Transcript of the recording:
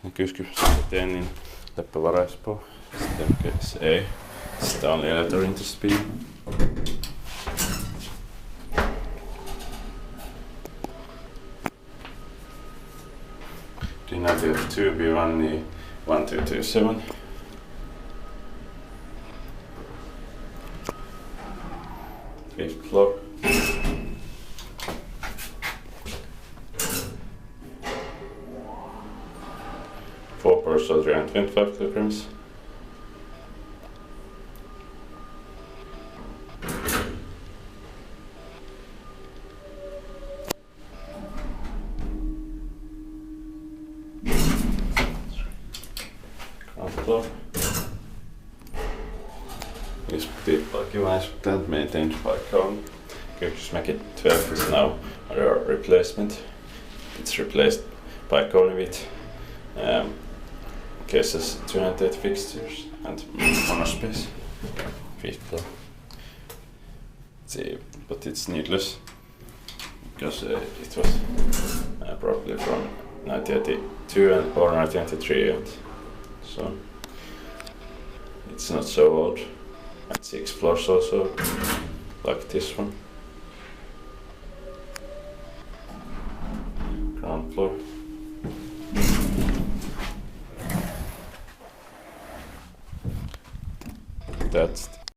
Kyyhkysmäki in Leppävaara, Espoo. Sitten A. Sitten on elevator into B. Dynamic 2B1 niin 1227. Fifth floor. Four person 325 kilograms. Ground floor. Is device and maintained by Kyyhkysmäki 12 is now under replacement. It's replaced by with cases 208 fixtures and monospace. Fifth floor. See, but it's needless because it was probably from 1982 or 1993, and so it's not so old. And 6 floors also, like this one. Ground floor. That's